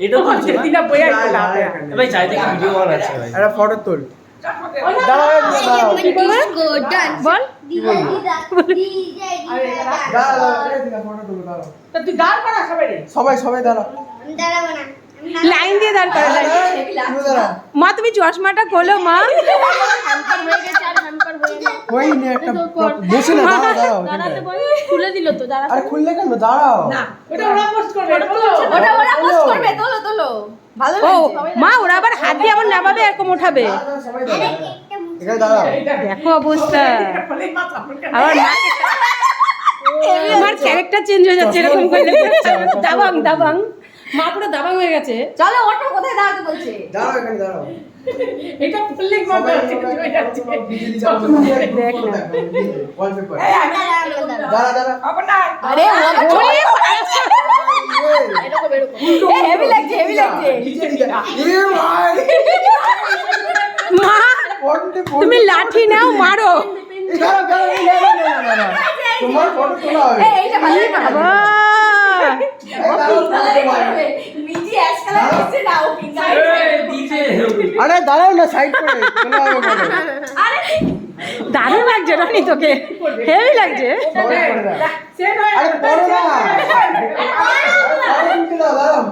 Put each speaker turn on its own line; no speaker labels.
এটা তো
দিনা বইয়া গেলাম
ভাই চাই দেখি ভিডিও কল আছে ভাই
একটা ফটো তোল দাঁড়াও
কি বলবে বল
তুই দাঁড় করা সবাই
সবাই দাঁড়াও
লাইন দিয়ে দাঁড় করে মা তুমি চশমাটা খোলো মা
ওই নে একটা বসে না দাঁড়াও
খুলে দিল তো দাঁড়া
আরে খুললে কেন দাঁড়াও
না ওটা ওরা পোস্ট করবে
ওটা ওরা পোস্ট করবে তোলো ভালো লাগছে মা ওরা আবার হাত দিয়ে আবার নামাবে এরকম উঠাবে
সবাই দাঁড়াও এখানে দাঁড়াও
দেখো অবস্থা আবার আমার ক্যারেক্টার চেঞ্জ হয়ে যাচ্ছে এরকম করলে দাবাং মা পুরো দাবাং হয়ে গেছে চলো ওটা কোথায় দাঁড়াতে বলছে
দাঁড়াও এখানে দাঁড়াও
এটা ফুললি মত আছে হয়ে যাচ্ছে
দেখ না ওয়ালপেপার দাঁড়া
আপনা
আরে হেভি লাগছে
এ ভাই
মা তুমি লাঠি নাও মারো
দাঁড়াও তোমার ফটো তোলা হবে
এইটা ভালো বাবা
আরে দাঁড়াও না সাইড করে তোলা হবে বলো
দারুণ লাগছে রানি তোকে হেভি লাগছে
আরে পড়ো না দাঁড়াও